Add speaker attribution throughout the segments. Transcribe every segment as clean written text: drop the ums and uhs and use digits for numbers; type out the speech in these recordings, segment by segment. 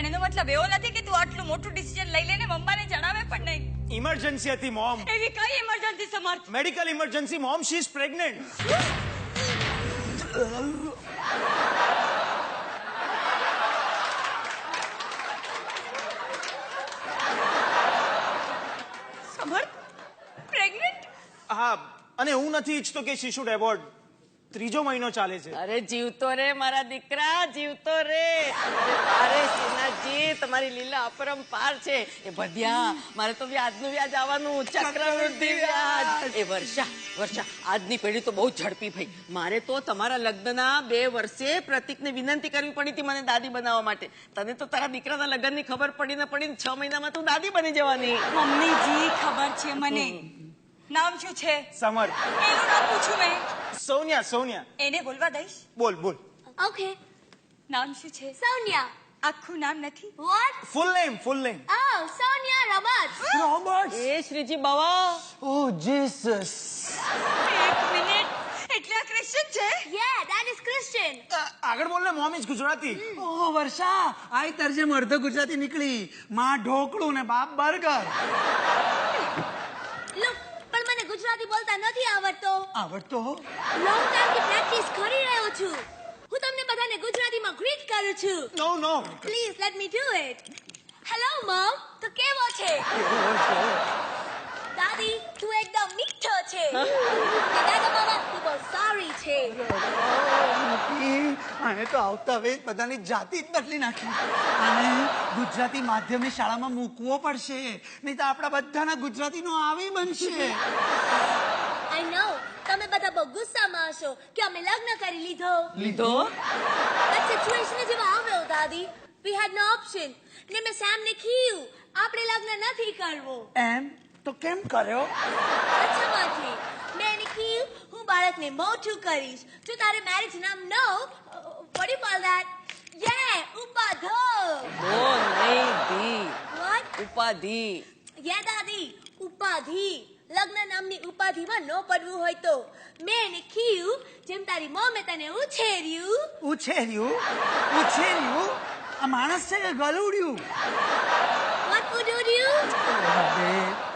Speaker 1: પણ એનો મતલબ એવો નથી કે તું આટલું મોટું ડિસિઝન લઈ લેને મમ્માને જણાવે પણ નહીં.
Speaker 2: ઇમરજન્સી હતી મોમ.
Speaker 1: એવી કઈ emergency Samarth?
Speaker 2: Medical emergency mom, she is pregnant.
Speaker 1: Samarth pregnant?
Speaker 2: હા, અને હું નથી ઈચ્છતો કે શી શુડ એબોર્ટ. 3જો મહિનો ચાલે છે.
Speaker 3: અરે જીવતો રે મારા દીકરા, જીવતો રે. અરે શ્રીનાથજી, તમારી લીલા અપરંપાર છે. એ ભદ્યા, મારે તો વ્યાજનું વ્યાજ આવવાનું, ચક્રવૃદ્ધિ વ્યાજ. એ વર્ષા, આજની પેઢી તો બહુ ઝડપી ભાઈ. મારે તો તમારા લગ્નના 2 વર્ષે પ્રતિકને વિનંતી કરવી પડી હતી મને દાદી બનાવવા માટે. તને તો તારા દીકરાના લગ્નની ખબર પડીને 6 મહિનામાં તું દાદી બની જવાની.
Speaker 1: મમ્મીજી ખબર છે મને. નામ શું છે?
Speaker 2: સમર્થ.
Speaker 1: એનું નામ પૂછું મેં.
Speaker 2: સોનિયા.
Speaker 1: એને બોલવા દઈશ?
Speaker 2: બોલ.
Speaker 4: Okay.
Speaker 1: નામ શું છે?
Speaker 4: Sonia.
Speaker 1: આખું નામ નથી?
Speaker 4: What?
Speaker 2: Full name.
Speaker 4: Oh, Sonia Roberts.
Speaker 2: Robert.
Speaker 3: એ શ્રીજી બાવા,
Speaker 2: ઓહ જીસસ.
Speaker 1: એક મિનિટ, એટલે આ ક્રિશ્ચન છે?
Speaker 4: Yeah, that is Christian.
Speaker 2: આગળ બોલ ને, મોમ ઇઝ ગુજરાતી.
Speaker 5: ઓહ વર્ષા, આઈ તરજેમ અડધો ગુજરાતી નીકળી. માં ઢોકળું ને બાપ બર્ગર.
Speaker 4: Look, પણ મને ગુજરાતી બોલતા નથી આવડતો.
Speaker 5: આવડતો?
Speaker 4: Long time થી પ્રેક્ટિસ કરી રહ્યો છું. હું તમને બધાને ગુજરાતીમાં ગ્રીટ કરું છું.
Speaker 2: નો.
Speaker 4: Please let me do it. Hello mom, તો કેવો છે? દાદી, તું એકદમ મીઠો છે. દાદા બાબા, તું બહુ સારી છે.
Speaker 5: આને તો આવતા વેત બધાની જાતિ જ બદલી નાખી. અને ગુજરાતી માધ્યમની શાળામાં મૂકવો પડશે, નહીં તો આપણા બધાના ગુજરાતીનો આવી બનશે.
Speaker 4: I know, તમે બધા બહુ ગુસ્સામાં હશો કે અમે લગ્ન કરી લીધો. That situation જેવો આવ્યો દાદી. We had no option. ને મેં સેમને કીધું આપણે લગ્ન નથી કરવો.
Speaker 5: એમ તો કેમ કર્યો?
Speaker 4: અચ્છામાંથી મેં એને કીધું હું બાળકને મોટું કરીશ. જો તારે મેરેજ નામ નો what do you call that? Yeah, ઉપાધો.
Speaker 3: ઓ નહીં ધી,
Speaker 4: What?
Speaker 3: ઉપાધિ.
Speaker 4: Yeah દાદી, ઉપાધિ. લગ્ન નામની ઉપાધિમાં ન પડવું હોય તો મેં એને કીધું જેમ તારી મમ્મી તને ઉછેર્યું.
Speaker 5: આ માણસ છે કે ગલુડિયું?
Speaker 4: What would you do?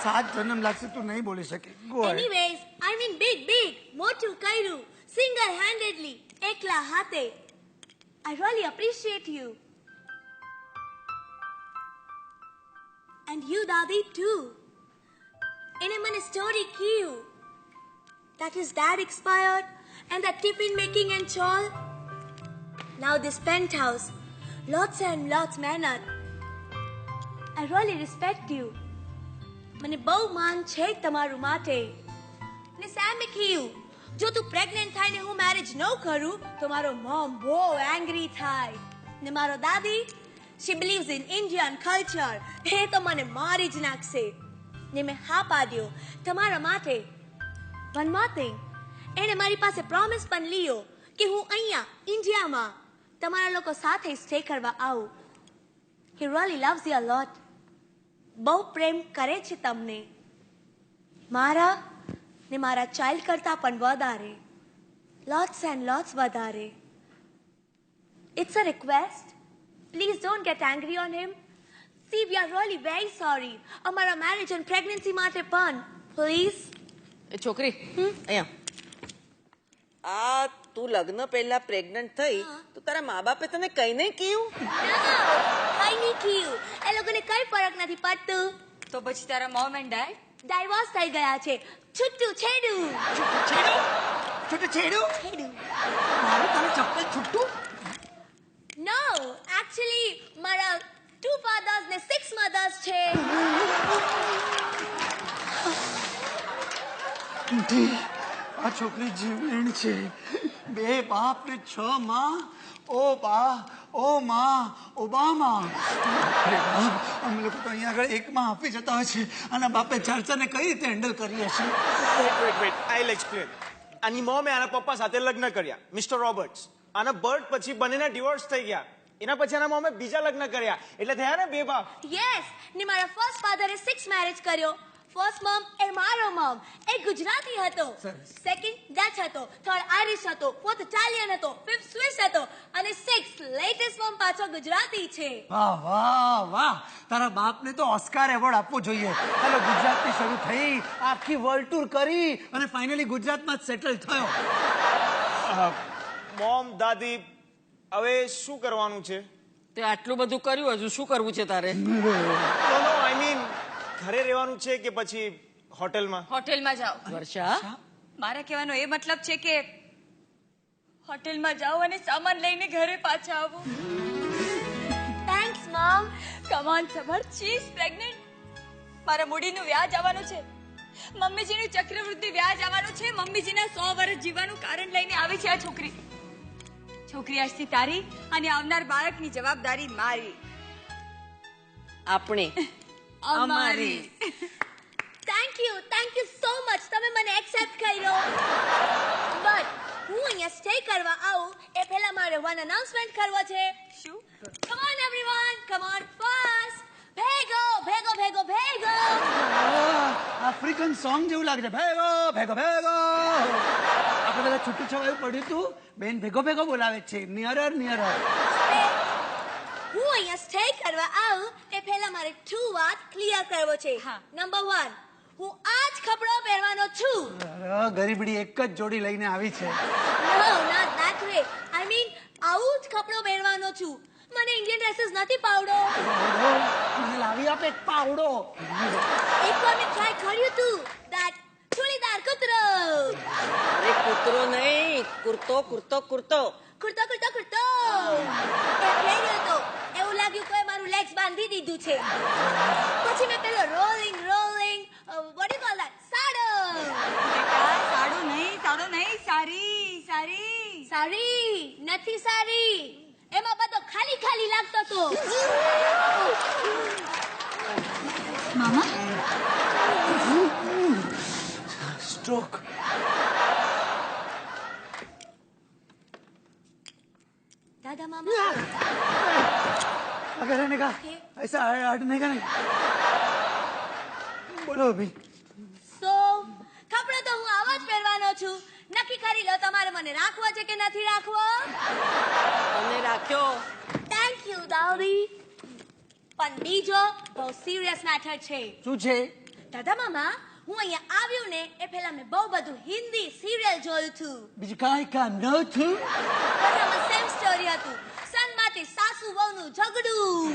Speaker 5: 7 જન્મ લાગશે તું નહીં બોલી શકે. Go ahead.
Speaker 4: Anyways, I mean big, મોટું કર્યું, single handedly, એકલા હાથે. I really appreciate you. And you, Daddy, too. એને મને સ્ટોરી કીધું that his dad expired and that tiffin making and all. Now this penthouse, lots and lots મહેનત. I really respect you. મને બહુ માન છે તમારું માટે. ને સેમે કીધું જો તું પ્રેગ્નન્ટ થાય ને હું મેરેજ ન કરું તો મારો મોમ બહુ એંગ્રી થાય. ને મારો દાદી, she believes in Indian culture. એ તો મને મારી જ નાખશે. ને મેં હા પાડ્યો તમારા માટે. One more thing, એણે મારી પાસે પ્રોમિસ પણ લીધો કે હું અહીંયા ઇન્ડિયામાં તમારા લોકો સાથે સ્ટે કરવા આવું. He really loves you a lot. બહુ પ્રેમ કરે છે તમને, મારા ને મારા ચાઇલ્ડ કરતા પણ વધારે. Lots and lots વધારે. It's a request. Please don't get angry on him. See, we are really very sorry. અમારા marriage and pregnancy માટે પણ. Please.
Speaker 3: એ છોકરી, અહીંયા આ તું લગ્ન પહેલા પ્રેગ્નન્ટ થઈ તો તારા મા બાપે તને કઈ નહીં કીધું?
Speaker 4: કઈ નહીં કીધું. એ લોકોને કઈ ફરક નથી પડતું.
Speaker 1: તો પછી તારા મોમ એન્ડ ડેડ
Speaker 4: ડાયવોર્સ થઈ ગયા છે. છૂટું છેડું.
Speaker 5: મારું તને ચપ્પલ છૂટું?
Speaker 4: No, actually મારા 2 fathers ને 6 mothers છે.
Speaker 5: આ છોકરી જીવલેણ છે. 2 બાપ ને 6 માં. ઓ બા, ઓ માં, ઓબામા. અમે લોકો તો અહીંયા આગળ એકમાં આપી જતા હોય છે. આના બાપે ચર્ચાને કઈ રીતે હેન્ડલ કરી હશે?
Speaker 2: Wait I will explain. આની મોમે આના પપ્પા સાથે લગ્ન કર્યા, મિસ્ટર રોબર્ટ્સ. આના બર્થ પછી બંનેના ડિવોર્સ થઈ ગયા. એના પછી આના મોમે બીજા લગ્ન કર્યા, એટલે થયા ને 2 બાપ.
Speaker 4: Yes, ને મારા ફર્સ્ટ ફાધરે 6 મેરેજ કર્યો. ફર્સ્ટ મમ એ મારો મમ એ ગુજરાતી હતો, સેકન્ડ ડચ હતો, થર્ડ આયરિશ હતો, ફોર્થ ઇટાલિયન હતો, ફિફ્થ સ્વિસ હતો અને સિક્સ્થ લેટેસ્ટ મમ પાછો ગુજરાતી છે.
Speaker 5: વાહ વાહ વાહ, તારા બાપને તો ઓસ્કાર એવોર્ડ આપવો જોઈએ. ચાલો, ગુજરાતથી શરૂ થઈ, આખી વર્લ્ડ ટૂર કરી અને ફાઇનલી ગુજરાતમાં જ સેટલ થયો.
Speaker 2: મોમ, દાદી, હવે શું કરવાનું છે?
Speaker 3: તે આટલું બધું કર્યું, હજુ શું કરવું છે તારે?
Speaker 2: નો આઈ મીન ઘરે રહેવાનું છે કે પછી હોટેલમાં?
Speaker 1: હોટેલમાં જાઓ.
Speaker 3: વર્ષા,
Speaker 1: મારા કહેવાનો એ મતલબ છે કે હોટેલમાં જાઓ અને સામાન લઈને ઘરે પાછા આવો.
Speaker 4: Thanks mum.
Speaker 1: Come on Sabar, she is pregnant. મારા મૂડીનું વ્યાજ આવવાનું છે, મમ્મીજીનું ચક્રવૃદ્ધિ વ્યાજ આવવાનું છે, મમ્મીજીના 100 વર્ષ જીવવાનું કારણ લઈને આવી છે આ છોકરી. છોકરી આજથી તારી અને આવનાર બાળકની જવાબદારી મારી.
Speaker 3: આપણે અમારી.
Speaker 4: Thank you so much. તમે મને એક્સેપ્ટ કર્યો. બટ હું અહીંયા સ્ટે કરવા આવું એ પહેલા મારે વન અનાઉન્સમેન્ટ કરવો છે.
Speaker 1: શું?
Speaker 4: Come on everyone, come on fast. ભેગો ભેગો ભેગો ભેગો.
Speaker 5: આફ્રિકન સોંગ જેવું લાગે છે. ભેગો ભેગો ભેગો. આપણે બધા છૂટું છવાયું પડ્યું તું, બેન ભેગો ભેગો બોલાવે છે. નિયરર નિયરર.
Speaker 4: હું અહીંયા સ્ટે કરવા આવું એ પહેલા મારે 2 વાત ક્લિયર કરવો છે.
Speaker 1: હા.
Speaker 4: નંબર 1, હું આ જ કપડો પહેરવાનો છું.
Speaker 5: અરે, ગરીબડી એક જ જોડી લઈને આવી છે.
Speaker 4: No not that way. I mean આવું જ કપડો પહેરવાનો છું. મને ઇન્ડિયન ડ્રેસીસ નથી પાવડો.
Speaker 5: પાવડો? મને લાવી આપે એક પાવડો.
Speaker 4: એકવાર મેં ટ્રાય કર્યું હતું ધેટ ચૂડીદાર કૂતરો.
Speaker 3: અરે કૂતરો નહીં, કુર્તો કુર્તો કુર્તો.
Speaker 4: કુર્તો કુર્તો કુર્તો એ પહેર્યો તો એવું લાગ્યું કોઈ મારું લેગ્સ બાંધી દીધું છે. પછી મેં પેલો rolling what do you call that? સાડો.
Speaker 1: બેટા, સાડું નહીં, સારી.
Speaker 4: સારી નથી સારી, એમાં બધો ખાલી ખાલી લાગતો તો.
Speaker 1: મામા,
Speaker 5: स्ट्रोक.
Speaker 4: દાદા મામા
Speaker 5: अगर रहने का ऐसा हटने का नहीं. बोलो अभी.
Speaker 4: સો કપડો તો હું આવો જ પહેરવાનો છું. નક્કી કરી લો તમારે મને રાખવો છે કે નથી રાખવો.
Speaker 3: અને રાખ્યો.
Speaker 4: થેન્ક યુ દાદી. પણ બીજો બહુ સિરિયસ મેટર છે.
Speaker 5: શું છે?
Speaker 4: દાદા મામા, હું અહીંયા આવ્યું ને એ પહેલા મેં બહુ બધું હિન્દી સિરિયલ જોયું હતું.
Speaker 5: બીજું કાંઈ કામ ન થયું?
Speaker 4: બધામાં સેમ સ્ટોરી હતું. સનમાંથી સાસુ વહુનું ઝઘડું.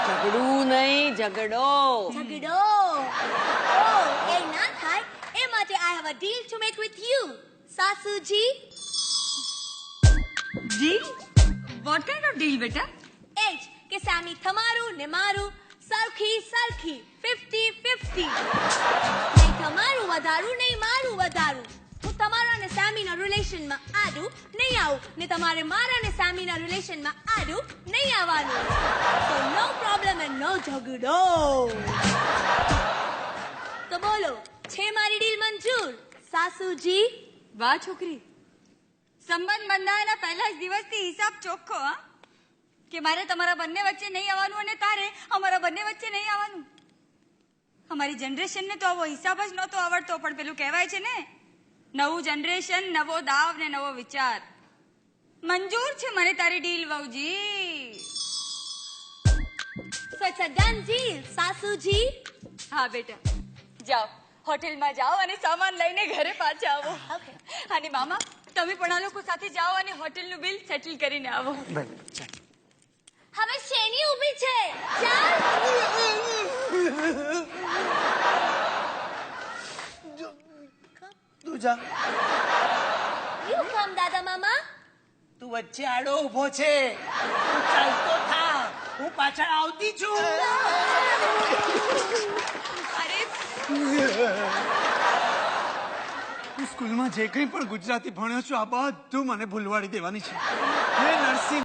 Speaker 3: ઝઘડું નહીં, ઝઘડો.
Speaker 4: ઝઘડો. ઓ એ ના થાય એ માટે I have a deal to make with you સાસુજી.
Speaker 1: Deal? What kind of deal બેટા?
Speaker 4: એ જ કે સામી તમારું ને મારું સરખી 50-50. નહીં તમારું વધારું નહીં મારું વધારું. હું તમારા અને સામીના રિલેશનમાં આડું નહીં આવું ને તમારે મારા અને સામીના રિલેશનમાં આડું નહીં આવવાનું. સો નો પ્રોબ્લેમ એન્ડ નો ઝઘડો. તો બોલો, છે મારી ડીલ મંજૂર સાસુજી?
Speaker 1: વાહ છોકરી, સંબંધ બંધાયાના પહેલા જ દિવસથી હિસાબ ચોખ્ખો. હા, કે મારે તમારા બંને વચ્ચે નહીં આવવાનું અને તારે અમારા બંને વચ્ચે નહીં આવવાનું. અમારી જનરેશનને તો આવો હિસાબ જ નહોતો આવડતો, પણ પેલું કહેવાય છે ને, નવું જનરેશન, નવો દાવ ને નવો વિચાર. મંજૂર છે મને તારી ડીલ વહુજી.
Speaker 4: So it's a done deal, સાસુજી.
Speaker 1: હા બેટા, જાઓ હોટેલમાં જાઓ અને સામાન લઈને ઘરે પાછા આવો.
Speaker 4: Okay.
Speaker 1: અને મામા, તમે પણ આ લોકો સાથે જાઓ અને હોટેલનું બિલ સેટલ કરીને આવો.
Speaker 4: હવે શેની ઊભી છે? ચાલ.
Speaker 5: તું જા.
Speaker 4: You come, દાદા મામા.
Speaker 5: તું વચ્ચે આડો ઊભો છે. તું ચાલતો થા, હું પાછળ આવતી છું.
Speaker 1: અરે
Speaker 5: હું સ્કૂલમાં જે કંઈ પણ ગુજરાતી ભણ્યો છું આ બધું મને ભૂલવાડી દેવાની છે. હે નરસિંહ